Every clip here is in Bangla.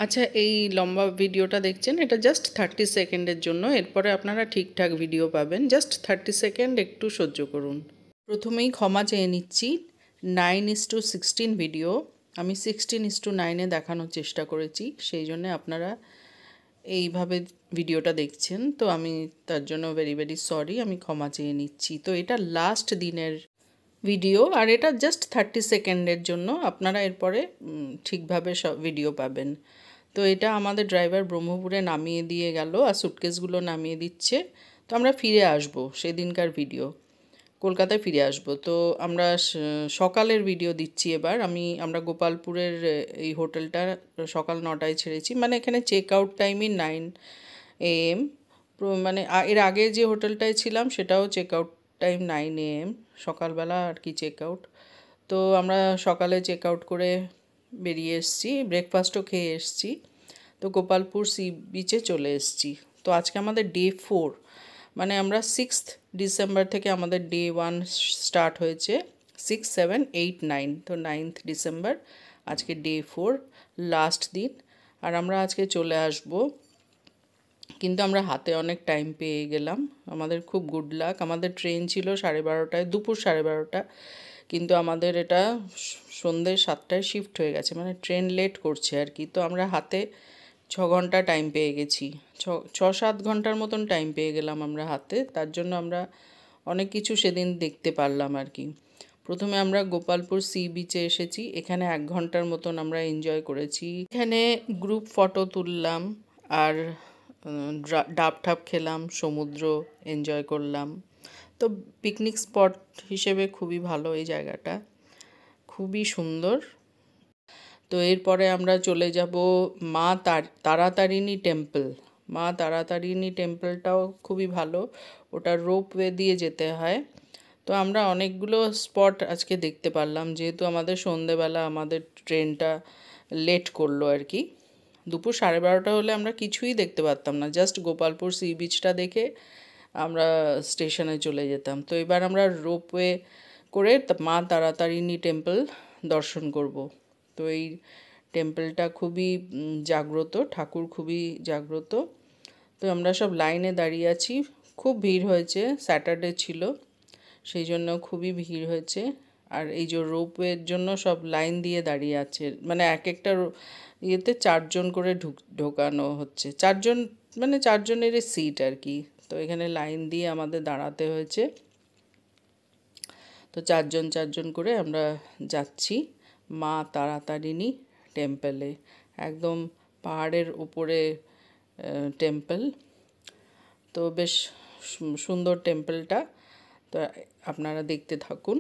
আচ্ছা, এই লম্বা ভিডিওটা দেখছেন, এটা জাস্ট 30 সেকেন্ডের জন্য। এরপরে আপনারা ঠিকঠাক ভিডিও পাবেন। জাস্ট 30 সেকেন্ড একটু সহ্য করুন। প্রথমেই ক্ষমা চেয়ে নিচ্ছি। 9:16 ভিডিও, আমি 16:9 দেখানোর চেষ্টা করেছি, সেই জন্য আপনারা এইভাবে ভিডিওটা দেখছেন। তো আমি তার জন্য ভেরি ভেরি সরি, আমি ক্ষমা চেয়ে নিচ্ছি। তো এটা লাস্ট দিনের ভিডিও, আর এটা জাস্ট 30 সেকেন্ডের জন্য। আপনারা এরপরে ঠিকভাবে সব ভিডিও পাবেন। তো এটা আমাদের ড্রাইভার ব্রহ্মপুরে নামিয়ে দিয়ে গেল, আর সুটকেসগুলো নামিয়ে দিচ্ছে। তো আমরা ফিরে আসব, সেদিনকার ভিডিও কলকাতায় ফিরে আসব। তো আমরা সকালের ভিডিও দিচ্ছি এবার। আমরা গোপালপুরের এই হোটেলটা সকাল 9টায় ছেড়েছি, মানে এখানে চেক আউট টাইমই 9 AM। মানে এর আগে যে হোটেলটায় ছিলাম সেটাও চেক আউট টাইম 9 AM, সকালবেলা আর কি চেক আউট। তো আমরা সকালে চেক আউট করে বেরিয়ে এসেছি, ব্রেকফাস্টও খেয়ে এসেছি। তো গোপালপুর সি বিচে চলে এসেছি। তো আজকে আমাদের ডে 4, মানে আমরা 6th ডিসেম্বর থেকে আমাদের ডে 1 স্টার্ট হয়েছে। 6, 7, 8, 9, তো 9th ডিসেম্বর আজকে ডে 4, লাস্ট দিন। আর আমরা আজকে চলে আসব, কিন্তু আমরা হাতে অনেক টাইম পেয়ে গেলাম। আমাদের খুব গুড লাক। আমাদের ট্রেন ছিল 12:30টায়, দুপুর 12:30, কিন্তু আমাদের এটা সন্ধ্যে 7টায় শিফট হয়ে গেছে, মানে ট্রেন লেট করছে আর কি। তো আমরা হাতে 6 ঘন্টা টাইম পেয়ে গেছি, 6-7 ঘন্টার মতন টাইম পেয়ে গেলাম আমরা হাতে। তার জন্য আমরা অনেক কিছু সেদিন দেখতে পারলাম আর কি। প্রথমে আমরা গোপালপুর সি বিচে এসেছি, এখানে 1 ঘন্টার মতন আমরা এনজয় করেছি। এখানে গ্রুপ ফটো তুললাম, আর ডাব ঠাব খেলাম, সমুদ্র এনজয় করলাম। তো পিকনিক স্পট হিসেবে খুবই ভালো এই জায়গাটা, খুবই সুন্দর। তো এরপরে আমরা চলে যাব মা তারাতারিণী টেম্পল। মা তারাতারিণী টেম্পলটাও খুবই ভালো, ওটা রোপওয়ে দিয়ে যেতে হয়। তো আমরা অনেকগুলো স্পট আজকে দেখতে পারলাম, যেহেতু আমাদের সন্ধেবেলা আমাদের ট্রেনটা লেট করলো আর কি। দুপুর 12:30 হলে আমরা কিছুই দেখতে পারতাম না, জাস্ট গোপালপুর সি বিচটা দেখে আমরা স্টেশনে চলে যেতাম। তো এবার আমরা রোপওয়ে করে মা তারাতারিণী টেম্পল দর্শন করব। তো এই টেম্পলটা খুবই জাগ্রত, ঠাকুর খুবই জাগ্রত। তো আমরা সব লাইনে দাঁড়িয়ে আছি, খুব ভিড় হয়েছে, স্যাটারডে ছিল সেই জন্য খুবই ভিড় হয়েছে। আর এই যে রোপওয়ের জন্য সব লাইন দিয়ে দাঁড়িয়ে আছে, মানে এক একটা ইয়েতে 4 জন করে ঢোকানো হচ্ছে, 4 জন, মানে 4 জনেরই সিট আর কি। তো এখানে লাইন দিয়ে আমাদের দাঁড়াতে হয়েছে। তো 4 জন করে আমরা যাচ্ছি মা তারাতারিণী টেম্পলে, একদম পাহাড়ের উপরে টেম্পল। তো বেশ সুন্দর টেম্পলটা, তো আপনারা দেখতে থাকুন।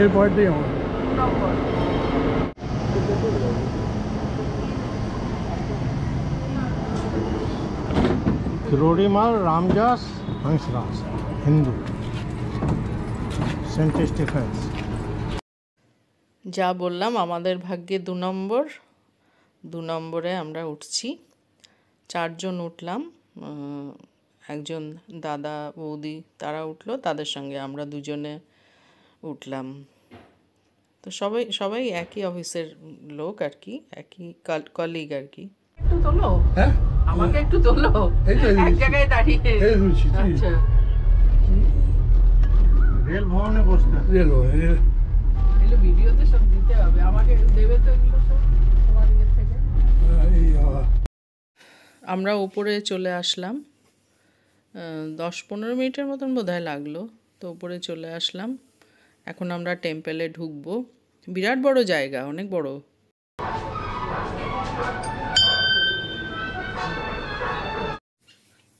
এর পরেরটাই আমার किरोड़ीमल रामदास हंसराज हिंदू सेंट स्टीफेंस। যা বললাম আমাদের ভাগ্যে 2 নম্বর, 2 নম্বরে আমরা উঠছি। 4 জন উঠলাম, একজন দাদা বৌদি তারা উঠলো, তাদের সঙ্গে আমরা 2 জনে উঠলাম। তো সবাই একই অফিসের লোক আর কি, একই কলিগ আর কি। একটু তোলো, হ্যাঁ আমাকে একটু তোলো, এক জায়গায় দাঁড়িয়ে। আচ্ছা, রেল ভবনে বসতে, রেল এগুলো ভিডিওতে সব দিতে হবে, আমাকে দেবে তো এগুলো সব তোমার ইয়ে থেকে। আমরা উপরে চলে আসলাম, 10-15 মিনিটের মতন বোধহয় লাগলো। তো উপরে চলে আসলাম, এখন আমরা টেম্পেলে ঢুকবো। বিরাট বড় জায়গা, অনেক বড়।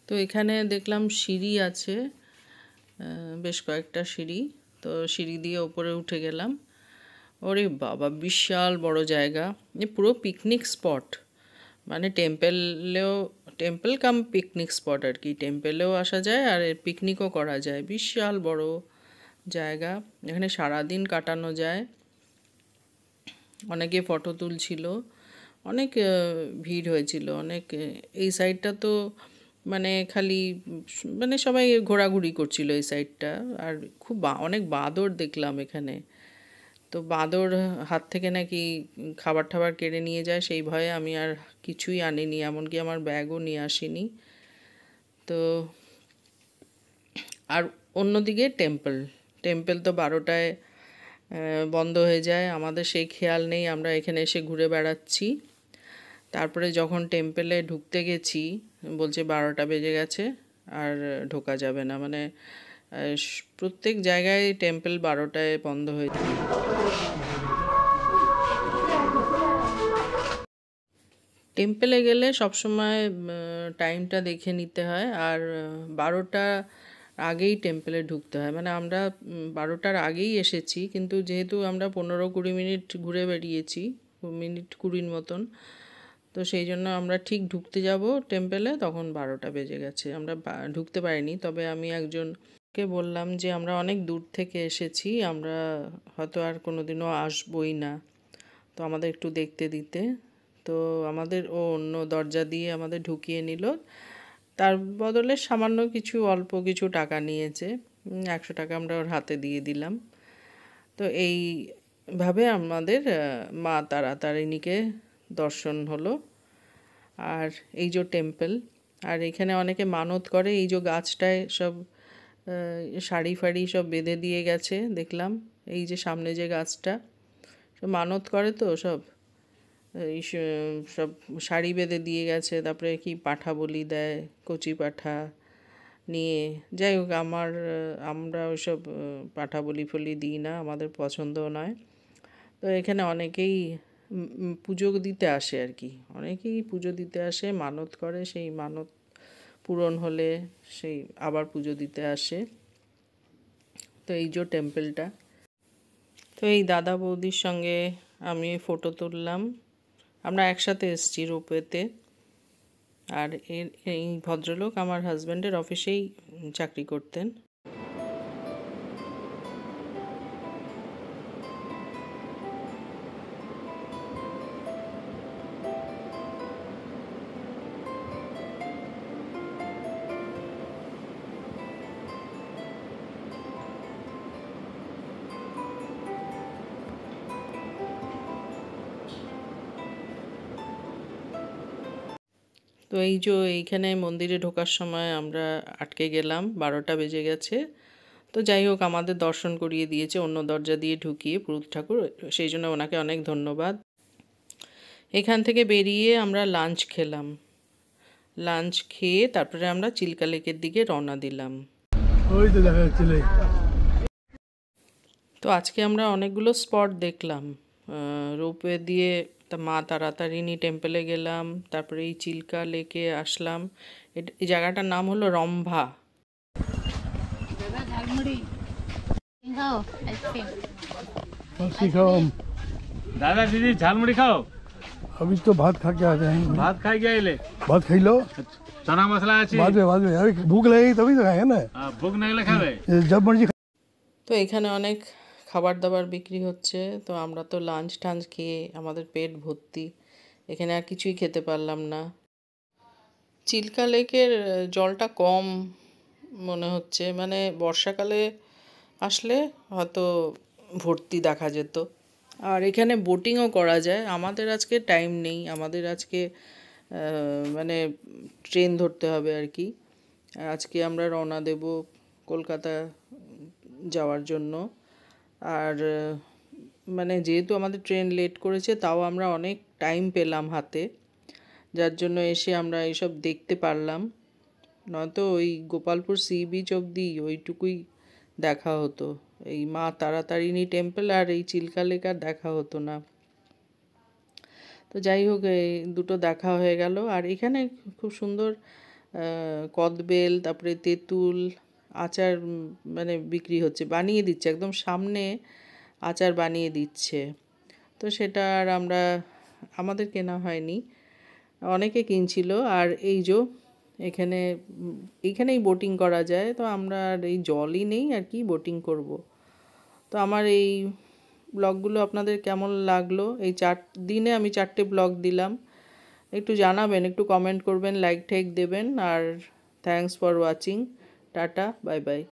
তো এখানে দেখলাম সিঁড়ি আছে, বেশ কয়েকটা সিঁড়ি। তো সিঁড়ি দিয়ে ওপরে উঠে গেলাম। ওরে বাবা, বিশাল বড় জায়গা, পুরো পিকনিক স্পট। মানে টেম্পল কাম পিকনিক স্পট আর কি। টেম্পেলেও আসা যায় আর পিকনিকও করা যায়। বিশাল বড় জায়গা, এখানে সারাদিন কাটানো যায়। অনেকে ফটো তুলছিল, অনেক ভিড় হয়েছিল অনেক। এই সাইডটা তো মানে খালি মানে সবাই ঘোরাঘুরি করছিল এই সাইডটা। আর খুব অনেক বাঁদর দেখলাম এখানে। তো বাঁদর হাত থেকে নাকি খাবার টাবার কেড়ে নিয়ে যায়, সেই ভয়ে আমি আর কিছুই আনিনি, এমনকি আমার ব্যাগও নিয়ে আসিনি। তো আর অন্যদিকে টেম্পল তো 12টায় বন্ধ হয়ে যায়। আমাদের সেই খেয়াল নেই, আমরা এখানে এসে ঘুরে বেড়াচ্ছি। তারপরে যখন টেম্পলে ঢুকতে গেছি, বলছে 12টা বেজে গেছে আর ঢোকা যাবে না। মানে প্রত্যেক জায়গায় টেম্পল 12টায় বন্ধ হয়ে যায়। টেম্পলে গেলে সবসময় টাইমটা দেখে নিতে হয়, আর 12টা আগেই টেম্পলে ঢুকতে হয়। মানে আমরা 12টার আগেই এসেছি, কিন্তু যেহেতু আমরা 15-20 মিনিট ঘুরে বেরিয়েছি, মিনিট 20 মতন, তো সেই জন্য আমরা ঠিক ঢুকতে যাব টেম্পলে, তখন 12টা বেজে গেছে। আমরা ঢুকতে পারিনি। তবে আমি একজনকে বললাম যে আমরা অনেক দূর থেকে এসেছি, আমরা হয়তো আর কোনোদিনও আসবই না, তো আমাদের একটু দেখতে দিতে। তো আমাদের অন্য দরজা দিয়ে আমাদের ঢুকিয়ে নিল। তার বদলে সামান্য কিছু অল্প কিছু টাকা নিয়েছে, 100 টাকা আমরা ওর হাতে দিয়ে দিলাম। তো এইভাবে আমাদের মা তারিণীকে দর্শন হলো। আর এই যে টেম্পল, আর এখানে অনেকে মানত করে, এই যে গাছটায় সব শাড়ি ফাড়ি সব বেঁধে দিয়ে গেছে দেখলাম। এই যে সামনে যে গাছটা, সব মানত করে তো সব, এই সব শাড়ি বেঁধে দিয়ে গেছে। তারপরে কি পাঁঠা বলি দেয়, কচি পাঁঠা নিয়ে। যাই হোক, আমরা ওইসব পাঁঠা বলি ফলি দিই না, আমাদের পছন্দও নয়। তো এখানে অনেকেই পুজো দিতে আসে আর কি, অনেকেই পুজো দিতে আসে, মানত করে, সেই মানত পূরণ হলে সেই আবার পুজো দিতে আসে। তো এই যে টেম্পলটা, তো এই দাদা বৌদির সঙ্গে আমি ফটো তুললাম। আমরা একসাথে এসেছি রোপওয়েতে। আর এই ভদ্রলোক আমার হাজব্যান্ডের অফিসেই চাকরি করতেন। তো এই যে এইখানে মন্দিরে ঢোকার সময় আমরা আটকে গেলাম, 12টা বেজে গেছে। তো যাই হোক, আমাদের দর্শন করিয়ে দিয়েছে অন্য দরজা দিয়ে ঢুকিয়ে পুরুত ঠাকুর, সেই জন্য ওনাকে অনেক ধন্যবাদ। এখান থেকে বেরিয়ে আমরা লাঞ্চ খেলাম। লাঞ্চ খেয়ে তারপরে আমরা চিল্কা লেকের দিকে রওনা দিলাম। ওই তো দেখা যাচ্ছে লেক। তো আজকে আমরা অনেকগুলো স্পট দেখলাম। রোপওয়ে দিয়ে মা তারিণী টেম্পলে গেলাম, তারপরে এই চিল্কা লেকে আসলাম। এই জায়গাটার নাম হলো রম্ভা। दादा दीदी झालमुड़ी खाओ। अभी तो भात खा के आ जाए। भात खाई गए ले, भात खाई लो, चना मसला अच्छी। बाद में अभी भूख लगेगी तभी तो खाएंगे ना, भूख नहीं लगे जब मर्जी। তো এখানে অনেক খাবার দাবার বিক্রি হচ্ছে। তো আমরা তো লাঞ্চ টাঞ্চ খেয়ে আমাদের পেট ভর্তি, এখানে আর কিছুই খেতে পারলাম না। চিল্কা লেকের জলটা কম মনে হচ্ছে, মানে বর্ষাকালে আসলে হয়তো ভর্তি দেখা যেত। আর এখানে বোটিংও করা যায়। আমাদের আজকে টাইম নেই, আমাদের আজকে মানে ট্রেন ধরতে হবে আর কি। আর আজকে আমরা রওনা দেব কলকাতা যাওয়ার জন্য। আর মানে যেহেতু আমাদের ট্রেন লেট করেছে, তাও আমরা অনেক টাইম পেলাম হাতে, যার জন্য এসে আমরা এইসব দেখতে পারলাম। নয়তো ওই গোপালপুর সি বিচ অবধি ওইটুকুই দেখা হতো, এই মা তারাতারিণী টেম্পল আর এই চিল্কা লেক আর দেখা হতো না। তো যাই হোক, এই দুটো দেখা হয়ে গেল। আর এখানে খুব সুন্দর কদবেল, তারপরে তেঁতুল আচার মানে বিক্রি হচ্ছে, বানিয়ে দিচ্ছে একদম সামনে, আচার বানিয়ে দিচ্ছে। তো সেটা আর আমাদের কেনা হয়নি, অনেকে কিনছিল। আর এই যে এইখানেই বোটিং করা যায়, তো আমরা আর এই জলই নেই আর কি বোটিং করব। তো আমার এই ব্লগগুলো আপনাদের কেমন লাগলো? এই 4 দিনে আমি 4টে ব্লগ দিলাম। একটু জানাবেন, একটু কমেন্ট করবেন, লাইক ঠাইক দেবেন। আর থ্যাঙ্কস ফর ওয়াচিং। টাটা, বাই বাই।